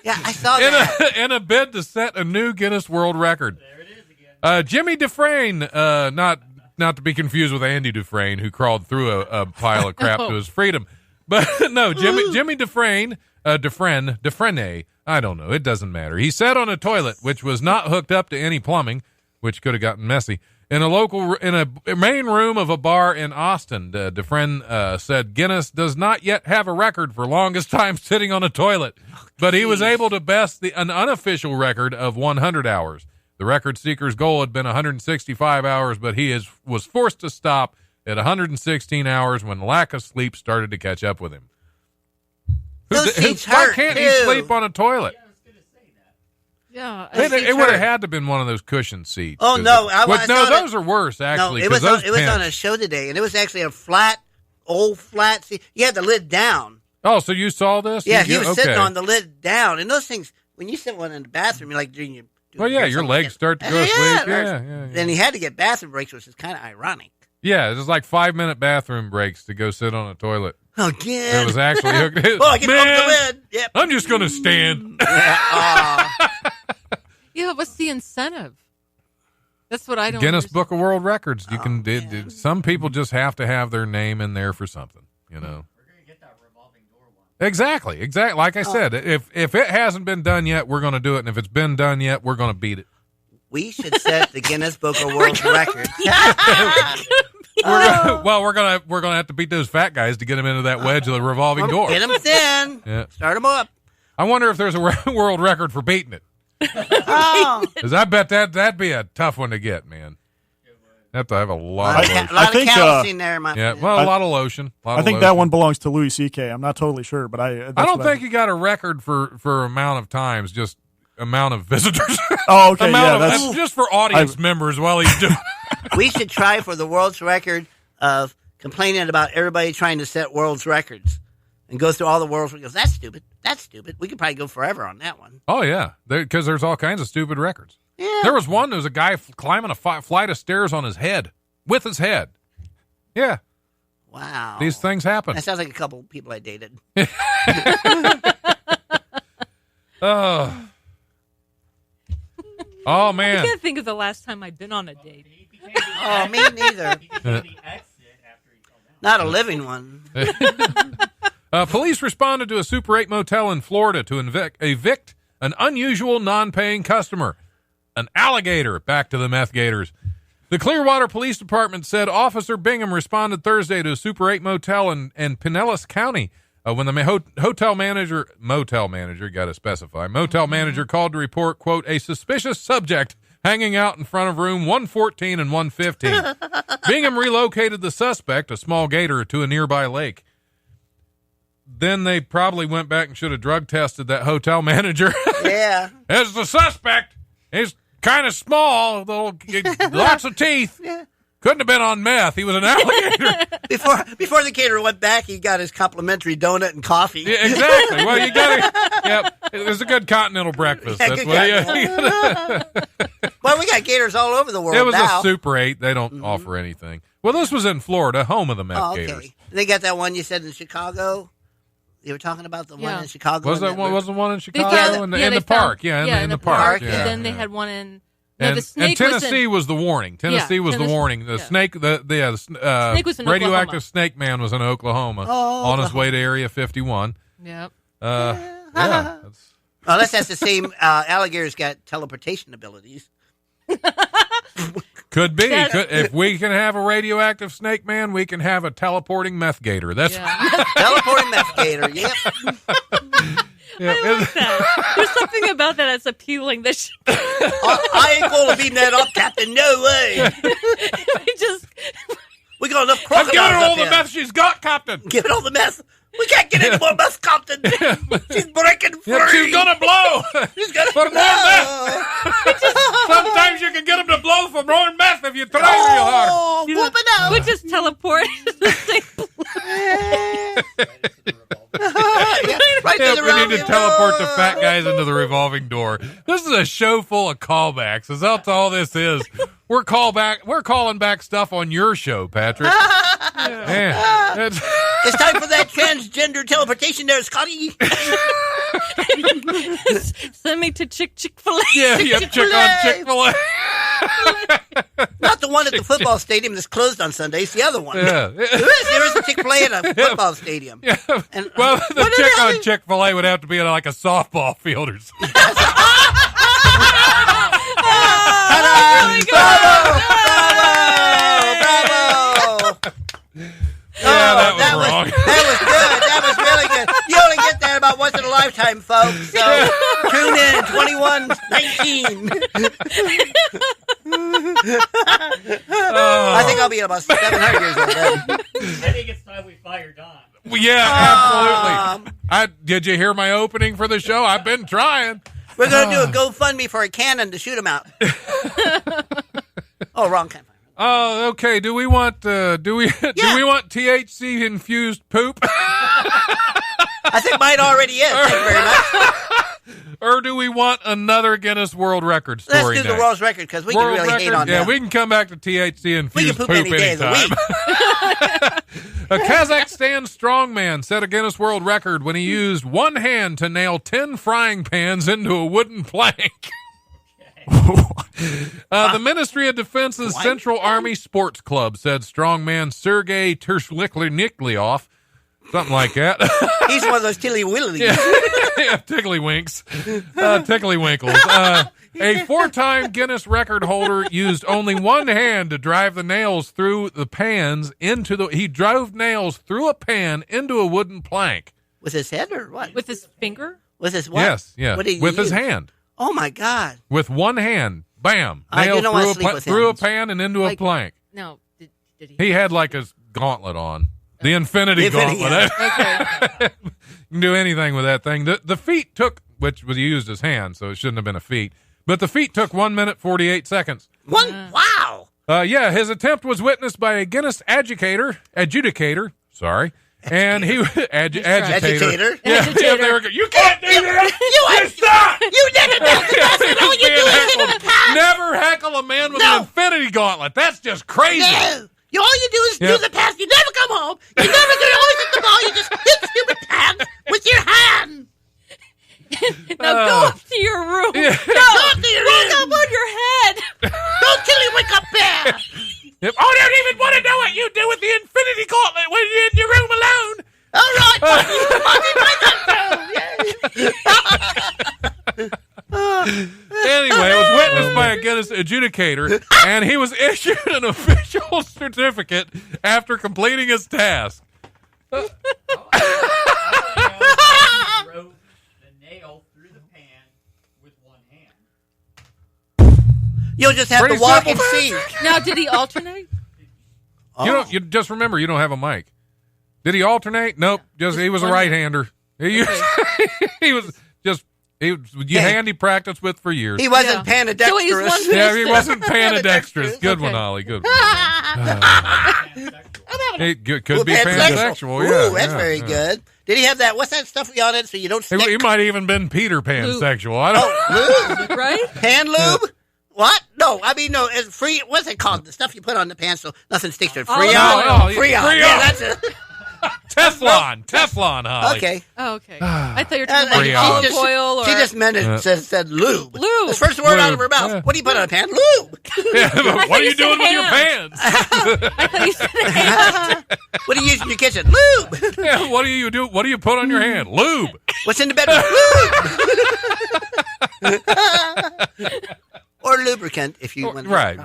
Yeah, I saw that. in a bid to set a new Guinness World Record. There it is again. Jimmy Dufresne, not to be confused with Andy Dufresne, who crawled through a pile of crap to his freedom. But no, Jimmy Dufresne, I don't know. It doesn't matter. He sat on a toilet, which was not hooked up to any plumbing, which could have gotten messy, in a main room of a bar in Austin. Dufresne said Guinness does not yet have a record for longest time sitting on a toilet, but he was able to best an unofficial record of 100 hours. The record seeker's goal had been 165 hours, but he was forced to stop at 116 hours when lack of sleep started to catch up with him. Those seats Why hurt, can't he too. sleep on a toilet? Yeah. It would have had to been one of those cushion seats. Oh, no, I no, saw those are worse, actually. No, it 'cause was those it was on pinch. a show today, and it was actually a old flat seat. You had the lid down. Oh, so you saw this? Yeah, he was okay. sitting on the lid down, and those things. When you sit one in the bathroom, you're like doing your. Well, yeah, your legs start to go to sleep. Yeah. Then he had to get bathroom breaks, which is kind of ironic. Yeah, it was like 5-minute bathroom breaks to go sit on a toilet. Again. It was actually hooked. Oh, I get off the lid. Yep. I'm just going to stand. Yeah, what's the incentive? That's what I don't Guinness understand. Book of World Records. You can. Some people just have to have their name in there for something. You know. We're going to get that revolving door one. Exactly. Like I said, if it hasn't been done yet, we're going to do it, and if it's been done yet, we're going to beat it. We should set the Guinness Book of World Records. We're gonna have to beat those fat guys to get them into that wedge of the revolving door. Get them thin. Yeah. Start them up. I wonder if there's a world record for beating it. Oh. Because I bet that'd be a tough one to get, man. Have to have a lot of A lotion. lot I think, of calcium there, my Yeah, friend. well, a lot of lotion. I think that one belongs to Louis C.K. I'm not totally sure, but I don't think he got a record for amount of times, just amount of visitors. Oh, okay, amount yeah, of, that's just for audience members while he's doing. We should try for the world's record of complaining about everybody trying to set world's records and go through all the world's records. That's stupid. That's stupid. We could probably go forever on that one. Oh yeah, because there's all kinds of stupid records. Yeah. There was one. There was a guy climbing a flight of stairs on his head with his head. Yeah, Wow. these things happen. That sounds like a couple people I dated. Oh I man. can't think of the last time I've been on a date. Oh, me neither. He became the exit after he fell down. Not a living one. Police responded to a Super 8 motel in Florida to evict an unusual non-paying customer, an alligator. Back to the meth gators. The Clearwater Police Department said Officer Bingham responded Thursday to a Super 8 motel in Pinellas County when the motel manager called to report, quote, a suspicious subject hanging out in front of room 114 and 115. Bingham relocated the suspect, a small gator, to a nearby lake. Then they probably went back and should have drug tested that hotel manager. Yeah. As the suspect is kind of small, lots of teeth. Yeah. Couldn't have been on meth. He was an alligator. Before the caterer went back, he got his complimentary donut and coffee. Yeah, exactly. Well, you got to. Yep. It was a good continental breakfast. Yeah, That's good what. Well, we got gators all over the world. It was now. a Super 8. They don't offer anything. Well, this was in Florida, home of the meth Oh, okay. gators. They got that one you said in Chicago. You were talking about the one in Chicago. Was that one? Was the one in They Chicago found- in the park? Yeah, in the park. yeah. And then they had one in. No, And, the snake and Tennessee was was the warning. Tennessee was the warning. The snake, Snake was in radioactive Oklahoma. snake man was in Oklahoma Oh, on his way to Area 51. in. Yep. Yeah, that's- Unless that's the same. Alligators got teleportation abilities. could be. Yes. If we can have a radioactive snake man, we can have a teleporting meth gator. That's Yeah. Teleporting meth gator. Yep. yeah, I like that. There's something about that that's appealing. That I ain't going to beat that up, Captain. No way. we just We got enough I'm crocodiles giving her all up the here. meth she's got, Captain. Give it all the meth. We can't get any more meth, Captain. She's breaking free. Yeah, she's gonna blow. She's gonna For more meth. Sometimes you can get them to blow for more meth if you try real hard. Oh, whoop it out. we just teleport. Yeah, right Yeah, to the we need to revolving teleport the door. fat guys into the revolving door. This is a show full of callbacks. That's all this is. We're calling back stuff on your show, Patrick. Man, that's- It's time for that transgender teleportation there, Scotty. Send me to Chick-fil-A. yeah, check on Chick-fil-A. Not the one at the football stadium that's closed on Sundays. The other one. Yeah. There is a Chick-fil-A at a football stadium. Yeah. And, Well, the what chick hell on is- Chick-fil-A would have to be in like a softball field or something. Bravo! Yeah, that was wrong. That was good. That was really good. You only get that about once in a lifetime, folks. So tune in 2119. I think I'll be about 700 years old then. I think it's time we fire Don. Well, yeah, absolutely. Did you hear my opening for the show? I've been trying. We're going to do a GoFundMe for a cannon to shoot him out. Oh, wrong kind. Oh, okay. Do we want do we want THC infused poop, I think mine already is. Thank you very much. or do we want another Guinness World Record story? Let's do the next? world's record because we can World really record? hate on Yeah, them. we can come back to THC We infused can poop any day of the anytime. week. A Kazakhstan strongman set a Guinness World Record when he used one hand to nail 10 frying pans into a wooden plank. The Ministry of Defense's Central Army Sports Club said strongman Sergei Tershliklernikliov, something like that. He's one of those tilly willies. Yeah, tickly-winks. Tickly-winkles. A 4-time Guinness record holder used only one hand to drive the nails through the pans into the... He drove nails through a pan into a wooden plank. With his head or what? With his finger? With his what? Yes, yeah. What did he With his use? hand. Oh, my God. With one hand. Bam. I Nail do not wanna through, sleep with through a hands. pan and into Like- a plank. No. Did he? He had like a gauntlet on. The Infinity The Infinity, Gauntlet. Okay. You can do anything with that thing. The feat took, which was used as hand, so it shouldn't have been a feat. But the feat took 1 minute, 48 seconds. Wow. Yeah, his attempt was witnessed by a Guinness adjudicator, sorry. And he agitator. Agitator. Yeah, yeah, they were go- you can't do that. You stop. You never know the best. All you do is hit him in the past. Never heckle a man with No. an Infinity Gauntlet. That's just crazy. No. All you do is Yep. do the pass. You never come home. You never do. You always hit the ball. You just hit stupid pads with your hand. Now go up to your room. Yeah. Go up to your Look room. up on your head. Don't till you wake up there. Yep. I don't even want to know what you do with the Infinity Gauntlet when you're in your room alone. All right. Anyway, it was witnessed by a Guinness adjudicator, and he was issued an official certificate after completing his task. Drove the nail through the pan with one hand. You'll just have Pretty to walk and simple, see. Now, did he alternate? You don't. You just remember, you don't have a mic. Did he alternate? Nope. Just he was a right-hander. He was just. You handy practice with for years. He wasn't So he's panadextrous. one- Yeah, he wasn't panadextrous. Good one, Okay. Ollie. Good one. He could be Ooh, pansexual. Ooh, Yeah, that's yeah, very yeah. good. Did he have that? What's that stuff on it so you don't stick? He might even been Peter pansexual. I don't. Oh, lube? Right? Hand lube? What? No, I mean, no, it's free. What's it called? The stuff you put on the pants so nothing sticks to it. Olive Freon? oil. Freon. Freon. Yeah, that's it. Teflon, Holly. Okay. Oh, okay. I thought you were talking about Freon. olive just, oil or... she just meant it said lube. Lube. The first word out of her Lube, mouth. yeah. What do you put on a pants? Lube. Yeah, but what are you you doing said with your hand. pants? I thought you said hand. What do you use in your kitchen? Lube. Yeah, what do you do? What do you put on your hand? Lube. What's in the bedroom? Lube. Or lubricant, if you want. Right.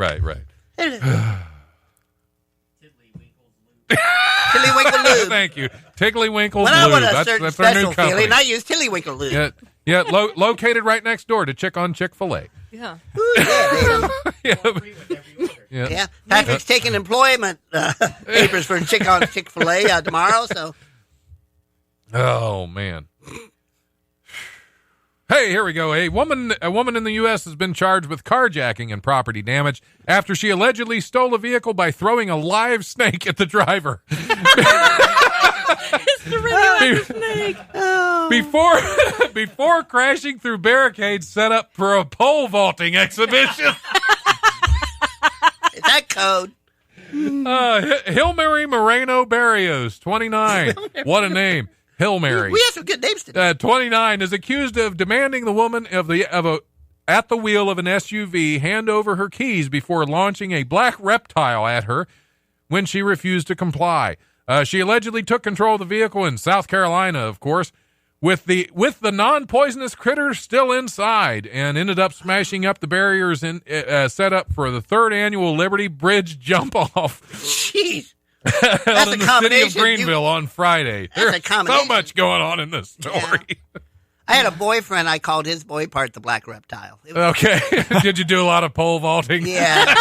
Tiddlywinkle lube. Thank you. Tiddlywinkle When I Lube. want a That's certain our new special company. feeling, I use Tiddlywinkle lube. Yeah, located right next door to Chick-fil-A. Yeah. Ooh, yeah, Yeah. yeah. Patrick's taking employment papers for Chick-fil-A tomorrow, so. Oh man. Hey, here we go. A woman in the U.S. has been charged with carjacking and property damage after she allegedly stole a vehicle by throwing a live snake at the driver. It's the radioactive snake. Before crashing through barricades set up for a pole vaulting exhibition. Is that code? Hilmary Moreno Barrios, 29. What a name. Hilmary. We have some good names today. 29 is accused of demanding the woman at the wheel of an SUV hand over her keys before launching a black reptile at her when she refused to comply. She allegedly took control of the vehicle in South Carolina, of course, with the non-poisonous critter still inside, and ended up smashing up the barriers set up for the 3rd annual Liberty Bridge jump-off. Jeez. Held That's in a the city of combination. Greenville on Friday. That's a There's so combination. much going on in this story. I had a boyfriend. I called his boy part the black reptile. It was- Okay. Did you do a lot of pole vaulting? yeah.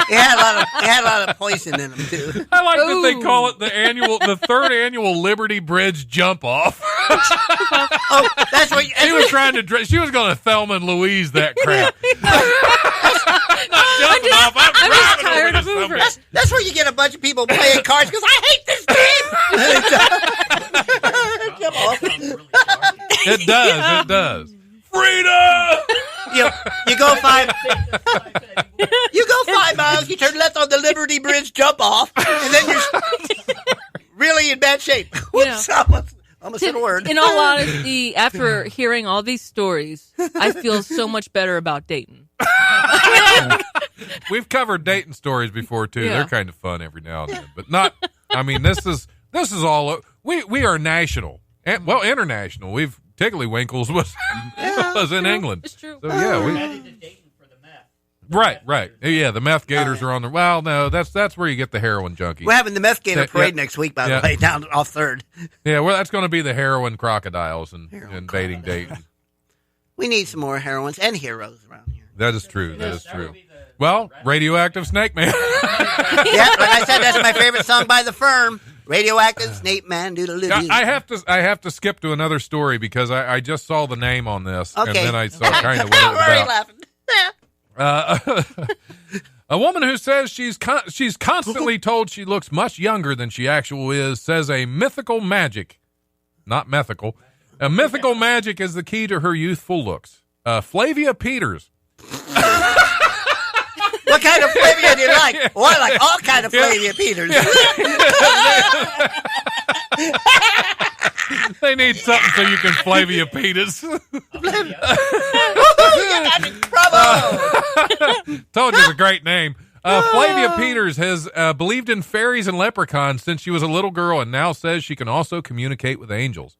It had a lot of poison in him, too. I like that they Ooh. call it the 3rd annual Liberty Bridge jump off. Oh, that's what She was trying to she was going to Thelma and Louise that crap. Not jumping off. I'm just driving tired over of to Uber. somebody. That's where you get a bunch of people playing cards because I hate this game. Jump off. It does. It does. Freedom! You go 5 miles, you turn left on the Liberty Bridge, jump off, and then you're really in bad shape. Whoops, I almost said a word. In all honesty, after hearing all these stories, I feel so much better about Dayton. We've covered Dayton stories before too. Yeah. They're kind of fun every now and then, but not. I mean, this is all. We are national and international. Tiddlywinkles was in England. It's true. So yeah, Headed to Dayton for the meth. right. Yeah, the meth gators are on the. Well, no, that's where you get the heroin junkies. We're having the Meth Gator Yeah, parade yeah. next week, by Yeah. the way, down off 3rd. Yeah, well, that's going to be the heroin crocodiles invading crocodiles. Dayton. We need some more heroines and heroes around here. That is true. That is That true. would be the- Well, radioactive snake man. Yeah, like I said, that's my favorite song by The Firm. Radioactive Snake Man Doodle Doo. I have to skip to another story because I just saw the name on this and Okay. then I saw kind of what I'm it was already about. laughing. A woman who says she's constantly told she looks much younger than she actually is says a mythical magic is the key to her youthful looks. Flavia Peters. What kind of Flavia do you like? Oh, I like all kind of Flavia Peters. They need something so you can Flavia Peters. Bravo! Told you it's a great name. Flavia Peters has believed in fairies and leprechauns since she was a little girl and now says she can also communicate with angels.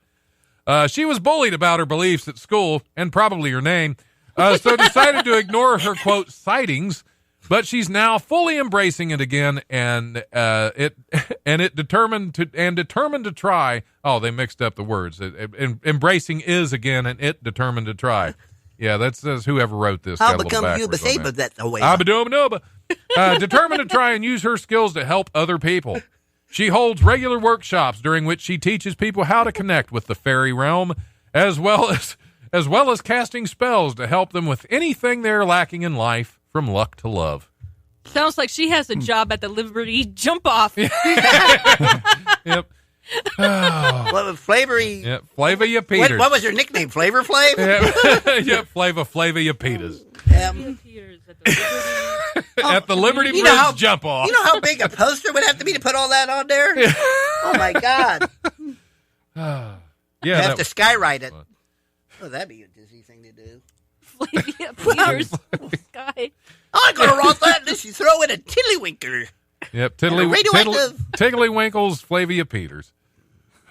She was bullied about her beliefs at school and probably her name, so decided to ignore her, quote, sightings, but she's now fully embracing it again and determined to try. Oh, they mixed up the words. Embracing is again and it determined to try. Yeah, that's whoever wrote this. I'll got a little become you, backwards but on say that. but that away. Abadoba. Determined to try and use her skills to help other people. She holds regular workshops during which she teaches people how to connect with the fairy realm, as well as well as casting spells to help them with anything they're lacking in life, from luck to love. Sounds like she has a job at the Liberty Jump Off. Yep. What Flavory? Yep. Flava Ya Peters. What was her nickname? Flavor Flav? Yep. Flava Ya Peters. Peters at the Liberty. At the Liberty You Bridge know how- jump off. You know how big a poster would have to be to put all that on there? Oh my God! yeah. You have that- to skywrite it. Oh, that'd be a dizzy thing to do. Flavia Peters. Sky. I'm gonna rock that unless you throw in a tiddlywinker. Yep. And a radioactive- Tiddlywinkles, Flavia Peters.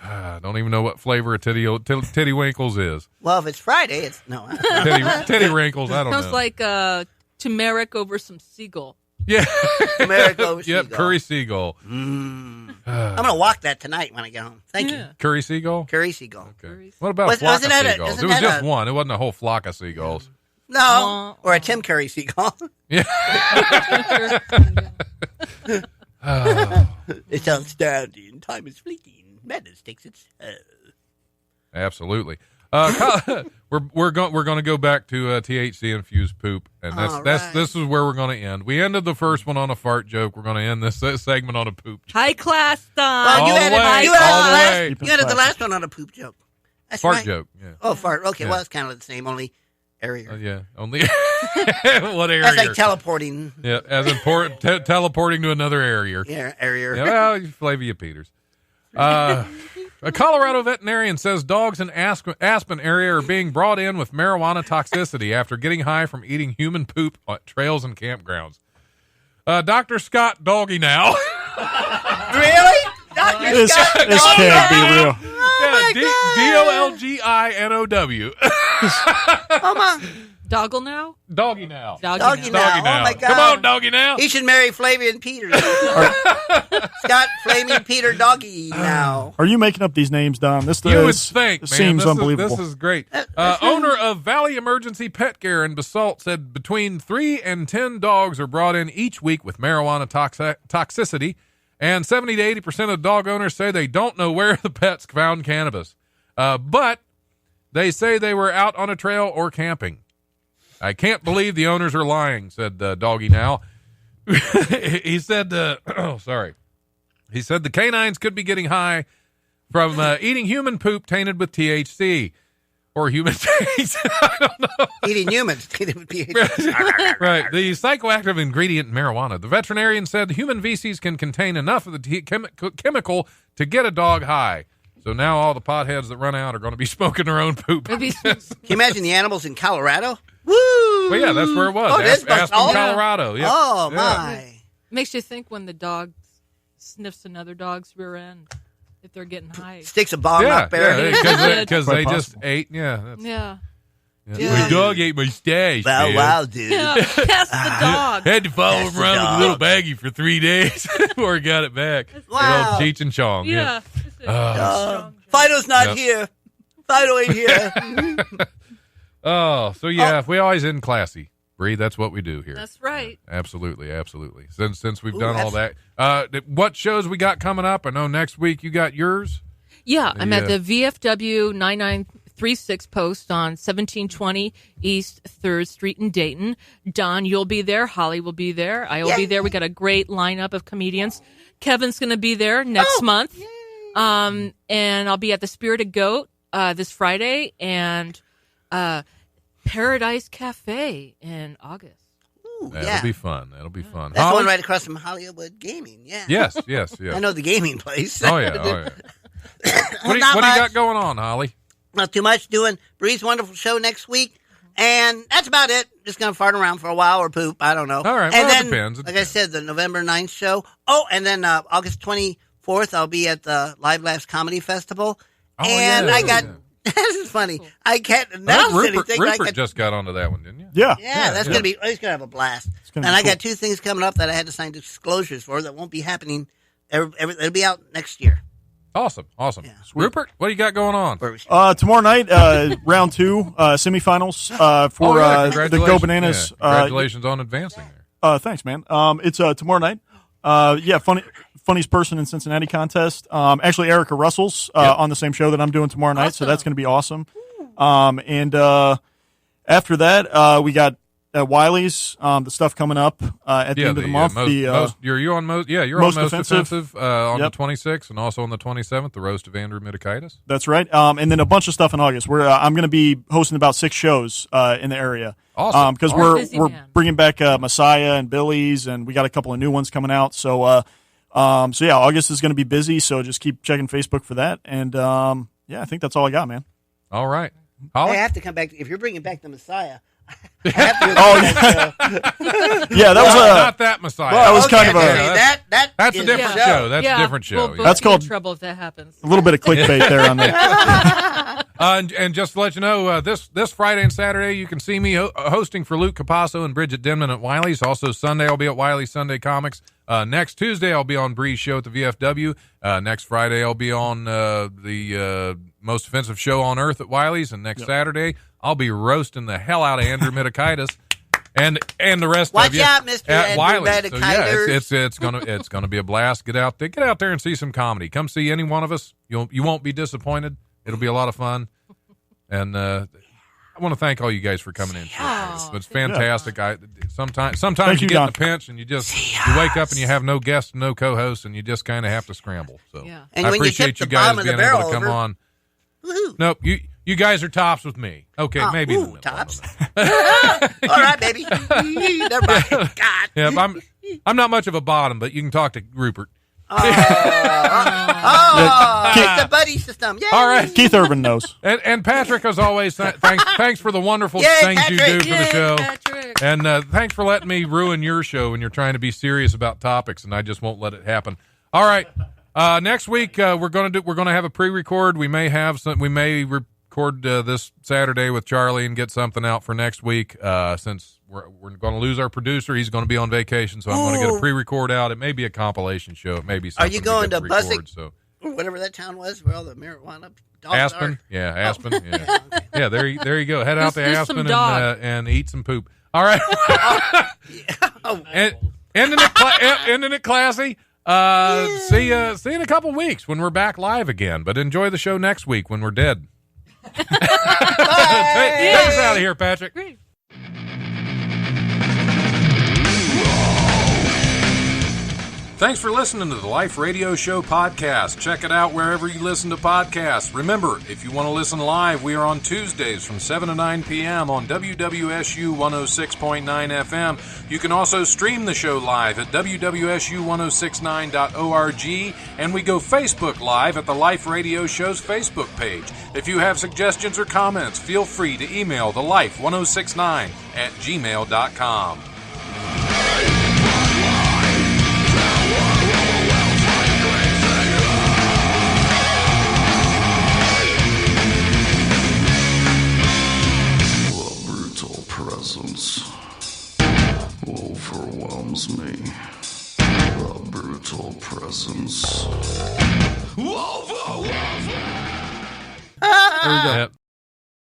I don't even know what flavor a Tittywinkles is. Well, if it's Friday, it's no. Titty Wrinkles, I don't Sounds know. like turmeric over some seagull. Yeah. America Yep, curry seagull. I'm gonna walk that tonight when I get home. Thank you, Curry seagull? curry seagull. Okay. What about a flock Wasn't of that a- seagulls? isn't It was that just a- one. It wasn't a whole flock of seagulls. No, or a Tim Curry seagull. It's outstanding. Time is fleeting. Madness takes its toll. Absolutely. We're going to go back to THC infused poop, and this is where we're going to end. We ended the first one on a fart joke. We're going to end this segment on a poop joke. High class, Don. Well, you All the added, way, you all added the the last, way. you added the last one on a poop joke. That's Fart right. joke. Yeah. Oh, fart. Okay, Yeah. well, it's kind of the same, only area. Yeah. Only what area? That's like teleporting. Yeah, as important teleporting to another area. Yeah, area. Yeah, well, Flavia Peters. A Colorado veterinarian says dogs in Aspen area are being brought in with marijuana toxicity after getting high from eating human poop on trails and campgrounds. Dr. Scott Doggy now. Really? Dr. This Scott can't be real. DOLGINOW. Oh, my. Doggle now? Doggy now. Doggy now. Oh, my God. Come on, Doggy now. He should marry Flavian Peters. Scott Flaming Peter Doggy now. Are you making up these names, Don? This You would is- think, man. seems unbelievable. This is great. Owner of Valley Emergency Pet Care in Basalt said between 3 and 10 dogs are brought in each week with marijuana toxicity, and 70 to 80% of dog owners say they don't know where the pets found cannabis. But they say they were out on a trail or camping. I can't believe the owners are lying, said Doggy now. He said, He said the canines could be getting high from eating human poop tainted with THC or human taste. I don't know. Eating humans. Right. The psychoactive ingredient in marijuana. The veterinarian said human feces can contain enough of the chemical to get a dog high. So now all the potheads that run out are going to be smoking their own poop. Can you imagine the animals in Colorado? Woo! Well, yeah, that's where it was. Oh, it is Aspen, oh, Colorado. Yep. Oh, Yeah. my. Makes you think when the dog sniffs another dog's rear end, if they're getting high. Sticks a bomb up there. Because they Quite just possible. ate. Yeah. That's, Yeah. Yeah. My dog ate my stash. Wow, man. wow, dude. Yeah. Pass the dog. Had to follow That's him around the with a little dog. baggie for 3 days before he got it back. Wow. Cheech and Chong. Yeah. Fido's not Yep. here. Fido ain't here. Oh, so yeah, if we always end classy. Bree, that's what we do here. That's right. Absolutely, absolutely. Since we've done all that, what shows we got coming up? I know next week you got yours. Yeah, I'm at Yeah. the VFW 9936 post on 1720 East 3rd Street in Dayton. Don, you'll be there. Holly will be there. I will be there. We got a great lineup of comedians. Kevin's going to be there next month. And I'll be at the Spirited Goat this Friday and Paradise Cafe in August. Ooh, That'll yeah. be fun. That'll be fun. That's the Holly? one right across from Hollywood Gaming. Yeah. Yes. I know the gaming place. Oh yeah. Oh yeah. What do you Not much. got going on, Holly? Not too much. Doing Bree's Wonderful Show next week. And that's about it. Just going to fart around for a while or poop. I don't know. All right. And Well, it then, depends. It like I said, the November 9th show. Oh, and then August 24th, I'll be at the Live Laughs Comedy Festival. Oh, and yeah, I got, yeah. this is funny. I can't I announce think anything. but I Rupert got, just got onto that one, didn't you? Yeah. yeah, that's going to be, he's going to have a blast. And gonna be I got cool. 2 things coming up that I had to sign disclosures for that won't be happening. It'll be out next year. Awesome. Awesome. Yeah. Rupert, what do you got going on? Tomorrow night, round 2, semifinals for the Go Congratulations. Bananas. Yeah, congratulations on advancing there. Thanks, man. It's tomorrow night. Funniest person in Cincinnati contest. Actually, Erica Russell's on the same show that I'm doing tomorrow night, so that's going to be awesome. And after that, we got at Wiley's, the stuff coming up at the end of the month. You're on most offensive on the 26th, and also on the 27th, the roast of Andrew Mitikaitis. That's right. And then a bunch of stuff in August. I'm going to be hosting about 6 shows in the area. Awesome. Because we're bringing back Messiah and Billy's, and we got a couple of new ones coming out. So yeah, August is going to be busy. So just keep checking Facebook for that. And yeah, I think that's all I got, man. All right. I have to come back. If you're bringing back the Messiah. Yeah, that was not that Messiah. That was kind of that's a different show. That's a different show. We'll that's called trouble if that happens. A little bit of clickbait there on that. And just to let you know, this Friday and Saturday you can see me hosting for Luke Capasso and Bridget Denman at Wiley's. Also Sunday I'll be at Wiley's Sunday Comics. Next Tuesday I'll be on Bree's show at the VFW. Next Friday I'll be on the Most Offensive Show on Earth at Wiley's, and next Saturday I'll be roasting the hell out of Andrew Mitikaitis and the rest Watch of you out, Mr. at Andrew Wiley's. So yeah, Mitikaitis. it's gonna be a blast. Get out there and see some comedy. Come see any one of us. You won't be disappointed. It'll be a lot of fun. And I want to thank all you guys for coming in. It's fantastic. Sometimes you get in a pinch and you wake up and you have no guests, no co-hosts, and you just kind of have to scramble. So and I when appreciate you you guys being able to come over, on. Woo-hoo. Nope, you guys are tops with me. Okay, maybe in the middle, tops. All right, baby. Never mind. God. Yeah, I'm not much of a bottom, but you can talk to Rupert. It's the buddy system. Yay. All right, Keith Urban knows. And Patrick, as always, thanks for the wonderful things Patrick. you do for the show. Patrick. And thanks for letting me ruin your show when you're trying to be serious about topics, and I just won't let it happen. All right, next week we're gonna have a pre-record. We may record this Saturday with Charlie and get something out for next week. Since we're going to lose our producer, he's going to be on vacation, so I'm going to get a pre-record out. It may be a compilation show. It may be something. Are you going to Bussick? So whatever that town was, where all the marijuana dogs Aspen, are? yeah, Aspen, yeah, okay. Yeah. There you go. Head out to Aspen and eat some poop. All right. And ending it classy. See you in a couple weeks when we're back live again. But enjoy the show next week when we're dead. Take us out of here, Patrick. Great. Thanks for listening to the Life Radio Show podcast. Check it out wherever you listen to podcasts. Remember, if you want to listen live, we are on Tuesdays from 7 to 9 p.m. on WWSU 106.9 FM. You can also stream the show live at WWSU1069.org, and we go Facebook Live at the Life Radio Show's Facebook page. If you have suggestions or comments, feel free to email thelife1069@gmail.com. Presence overwhelms me. The brutal presence. There we go. Yep.